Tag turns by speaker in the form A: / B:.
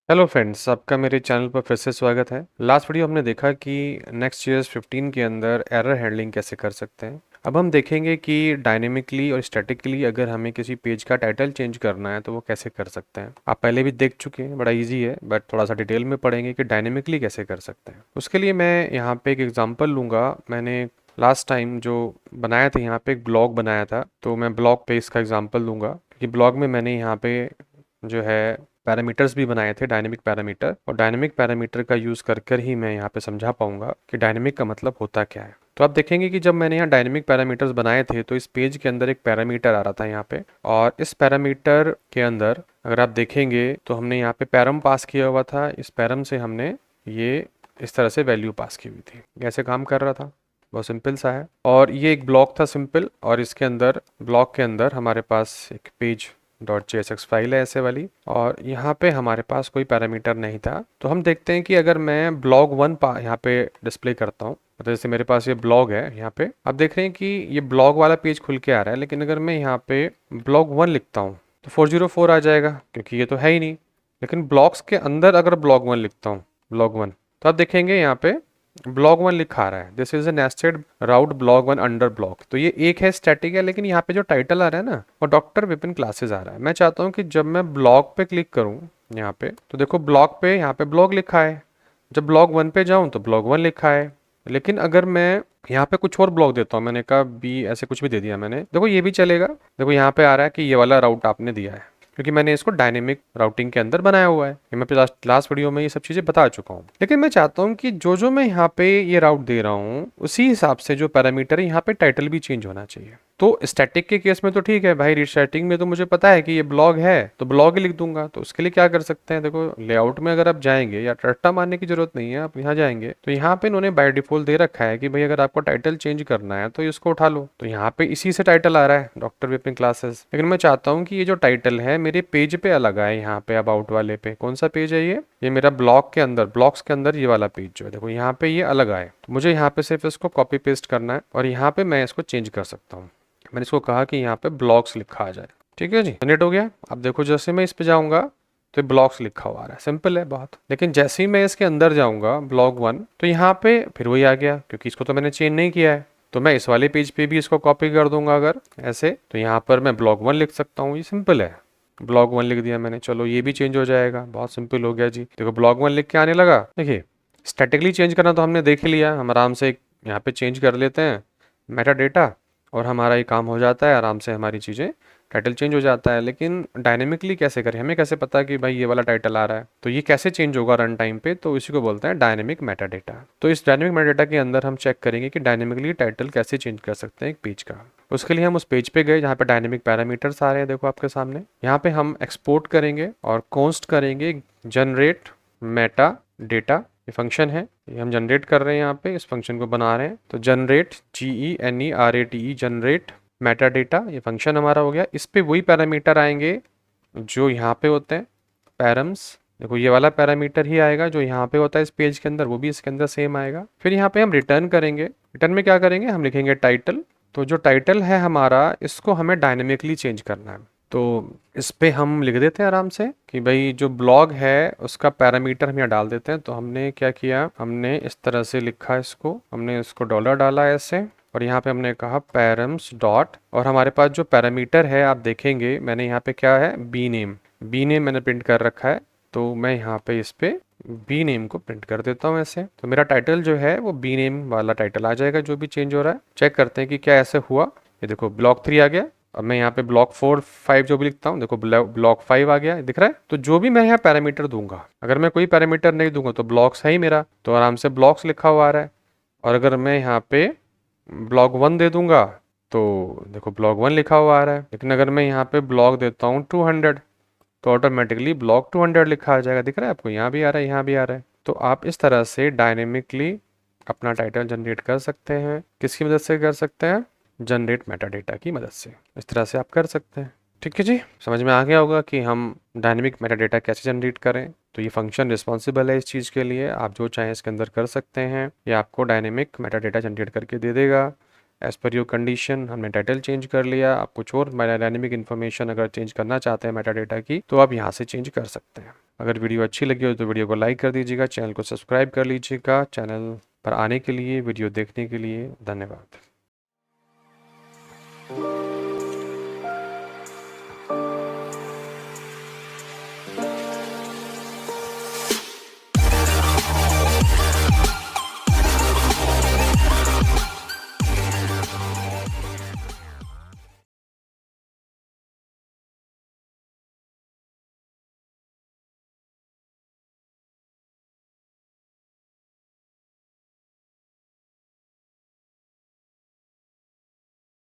A: Hello friends, आपका मेरे channel पर फिर से स्वागत है। लास्ट वीडियो हमने देखा कि Next.js 15 के अंदर एरर हैंडलिंग कैसे कर सकते हैं। अब हम देखेंगे कि डायनेमिकली और स्टैटिकली अगर हमें किसी पेज का टाइटल चेंज करना है तो वो कैसे कर सकते हैं। आप पहले भी देख चुके हैं, बड़ा इजी है, बट थोड़ा सा डिटेल में पढ़ेंगे कि डायनेमिकली कैसे कर सकते हैं। उसके लिए मैं यहाँ पे एक एग्जाम्पल लूँगा। मैंने लास्ट टाइम जो बनाया था, यहाँ पे एक ब्लॉग बनाया था, तो मैं ब्लॉग पे इसका एग्जाम्पल लूँगा कि ब्लॉग में मैंने यहाँ पे जो है पैरामीटर्स भी बनाए थे, डायनेमिक पैरामीटर, और डायनेमिक पैरामीटर का यूज़ कर कर ही मैं यहाँ पे समझा पाऊंगा कि डायनेमिक का मतलब होता क्या है। तो आप देखेंगे कि जब मैंने यहाँ डायनेमिक पैरामीटर्स बनाए थे तो इस पेज के अंदर एक पैरामीटर आ रहा था यहाँ पे, और इस पैरामीटर के अंदर अगर आप देखेंगे तो हमने यहाँ पे पैरम पास किया हुआ था। इस पैरम से हमने ये इस तरह से वैल्यू पास की हुई थी। कैसे काम कर रहा था, बहुत सिंपल सा है। और ये एक ब्लॉक था सिंपल, और इसके अंदर ब्लॉक के अंदर हमारे पास एक पेज .jsx फाइल है ऐसे वाली, और यहाँ पे हमारे पास कोई पैरामीटर नहीं था। तो हम देखते हैं कि अगर मैं ब्लॉग वन यहाँ पे डिस्प्ले करता हूँ, मतलब जैसे मेरे पास ये ब्लॉग है, यहाँ पे आप देख रहे हैं कि ये ब्लॉग वाला पेज खुल के आ रहा है, लेकिन अगर मैं यहाँ पे ब्लॉग वन लिखता हूँ तो 404 आ जाएगा, क्योंकि ये तो है ही नहीं। लेकिन ब्लॉक्स के अंदर अगर ब्लॉग वन लिखता हूँ, ब्लॉग वन, तो आप देखेंगे यहाँ पे ब्लॉग वन लिखा आ रहा है, this is a nested route blog one under block. तो ये एक है, स्टैटिक है, लेकिन यहाँ पे जो टाइटल आ रहा है ना, वो डॉक्टर विपिन क्लासेस आ रहा है। मैं चाहता हूँ कि जब मैं ब्लॉग पे क्लिक करूँ यहाँ पे, तो देखो ब्लॉग पे यहाँ पे ब्लॉग लिखा है। जब ब्लॉग वन पे जाऊँ तो ब्लॉग वन लिखा है। लेकिन अगर मैं यहाँ पे कुछ और ब्लॉग देता हूँ, मैंने कहा बी ऐसे कुछ भी दे दिया मैंने, देखो ये भी चलेगा। देखो यहाँ पे आ रहा है कि ये वाला राउट आपने दिया है, क्योंकि मैंने इसको डायनेमिक राउटिंग के अंदर बनाया हुआ है। ये मैं लास्ट वीडियो में ये सब चीज़ें बता चुका हूँ। लेकिन मैं चाहता हूँ कि जो जो मैं यहाँ पे ये राउट दे रहा हूँ उसी हिसाब से जो पैरामीटर है यहाँ पे टाइटल भी चेंज होना चाहिए। तो स्टैटिक के केस में तो ठीक है भाई, रीस्टैटिक में तो मुझे पता है कि ये ब्लॉग है तो ब्लॉग ही लिख दूंगा। तो उसके लिए क्या कर सकते हैं, देखो लेआउट में अगर आप जाएंगे, या रट्टा मारने की जरूरत नहीं है, आप यहाँ जाएंगे तो यहाँ पे इन्होंने बाय डिफॉल्ट दे रखा है कि भाई अगर आपको टाइटल चेंज करना है तो इसको उठा लो। तो यहाँ पे इसी से टाइटल आ रहा है, डॉक्टर विपिन क्लासेस। लेकिन मैं चाहता हूँ कि ये जो टाइटल है मेरे पेज पे अलग आए। यहाँ पे अबाउट वाले पे कौन सा पेज है, ये मेरा ब्लॉग के अंदर, ब्लॉक्स के अंदर ये वाला पेज जो है, देखो यहाँ पे ये अलग आए। तो मुझे यहाँ पे सिर्फ इसको कॉपी पेस्ट करना है, और यहाँ पे मैं इसको चेंज कर सकता हूँ। मैंने इसको कहा कि यहाँ पे ब्लॉक्स लिखा आ जाए। ठीक है जी, जनरेट हो गया। अब देखो जैसे मैं इस पे जाऊंगा तो ब्लॉक्स लिखा हुआ आ रहा है, सिंपल है बहुत। लेकिन जैसे ही मैं इसके अंदर जाऊंगा ब्लॉग वन, तो यहाँ पे फिर वही आ गया, क्योंकि इसको तो मैंने चेंज नहीं किया है। तो मैं इस वाले पेज पे भी इसको कॉपी कर दूंगा अगर ऐसे, तो यहाँ पर मैं ब्लॉग वन लिख सकता हूँ। ये सिंपल है, ब्लॉग वन लिख दिया मैंने, चलो ये भी चेंज हो जाएगा, बहुत सिंपल हो गया जी। देखो ब्लॉग वन लिख के आने लगा। देखिए स्टैटिकली चेंज करना तो हमने देख ही लिया, हम आराम से यहाँ पे चेंज कर लेते हैं मेटा डेटा, और हमारा ये काम हो जाता है आराम से, हमारी चीज़ें टाइटल चेंज हो जाता है। लेकिन डायनेमिकली कैसे करें, हमें कैसे पता कि भाई ये वाला टाइटल आ रहा है, तो ये कैसे चेंज होगा रन टाइम पे, तो इसी को बोलते हैं डायनेमिक मेटा डेटा। तो इस डायनेमिक मेटा डेटा के अंदर हम चेक करेंगे कि डायनेमिकली टाइटल कैसे चेंज कर सकते हैं एक पेज का। उसके लिए हम उस पेज पे गए जहाँ पे डायनेमिक पैरामीटर्स आ रहे हैं, देखो आपके सामने। यहाँ पे हम एक्सपोर्ट करेंगे और कॉन्स्ट करेंगे जनरेट मेटा डेटा। ये फंक्शन है, ये हम जनरेट कर रहे हैं, यहाँ पे इस फंक्शन को बना रहे हैं। तो generate GENERATE generate Meta data, ये फंक्शन हमारा हो गया। इस पे वही पैरामीटर आएंगे जो यहाँ पे होते हैं, पैरम्स। देखो ये वाला पैरामीटर ही आएगा जो यहाँ पे होता है इस पेज के अंदर, वो भी इसके अंदर सेम आएगा। फिर यहाँ पे हम रिटर्न करेंगे। रिटर्न में क्या करेंगे, हम लिखेंगे टाइटल। तो जो टाइटल है हमारा, इसको हमें डायनेमिकली चेंज करना है। तो इस पे हम लिख देते हैं आराम से कि भाई जो ब्लॉग है उसका पैरामीटर हम यहाँ डाल देते हैं। तो हमने क्या किया, हमने इस तरह से लिखा इसको, हमने इसको डॉलर डाला ऐसे, और यहाँ पे हमने कहा पैरम्स डॉट, और हमारे पास जो पैरामीटर है आप देखेंगे मैंने यहाँ पे क्या है, बी नेम। बी नेम मैंने प्रिंट कर रखा है, तो मैं यहाँ पे इस पे बी नेम को प्रिंट कर देता हूँ ऐसे। तो मेरा टाइटल जो है वो बी नेम वाला टाइटल आ जाएगा, जो भी चेंज हो रहा है। चेक करते हैं कि क्या ऐसे हुआ। ये देखो ब्लॉक 3 आ गया। अब मैं यहाँ पे ब्लॉक 4 5 जो भी लिखता हूँ, देखो ब्लॉक 5 आ गया, दिख रहा है। तो जो भी मैं यहाँ पैरामीटर दूंगा, अगर मैं कोई पैरामीटर नहीं दूंगा तो ब्लॉक्स है ही मेरा, तो आराम से ब्लॉक्स लिखा हुआ आ रहा है। और अगर मैं यहाँ पे ब्लॉक 1 दे दूंगा तो देखो ब्लॉक 1 लिखा हुआ आ रहा है। लेकिन अगर मैं यहाँ पे ब्लॉक देता हूँ 200, तो ऑटोमेटिकली ब्लॉक 200 लिखा आ जाएगा, दिख रहा है आपको, यहाँ भी आ रहा है, यहाँ भी आ रहा है। तो आप इस तरह से डायनेमिकली अपना टाइटल जनरेट कर सकते हैं। किसकी मदद से कर सकते हैं, जनरेट मेटा डेटा की मदद से। इस तरह से आप कर सकते हैं। ठीक है जी, समझ में आ गया होगा कि हम डायनेमिक मेटा डेटा कैसे जनरेट करें। तो ये फंक्शन रिस्पॉन्सिबल है इस चीज़ के लिए, आप जो चाहें इसके अंदर कर सकते हैं। ये आपको डायनेमिक मेटा डेटा जनरेट करके दे देगा। एज़ पर योर कंडीशन हमने टाइटल चेंज कर लिया। आप कुछ और डायनेमिक इन्फॉर्मेशन अगर चेंज करना चाहते हैं मेटा डेटा की, तो आप यहाँ से चेंज कर सकते हैं। अगर वीडियो अच्छी लगी हो तो वीडियो को लाइक कर दीजिएगा, चैनल को सब्सक्राइब कर लीजिएगा। चैनल पर आने के लिए, वीडियो देखने के लिए धन्यवाद।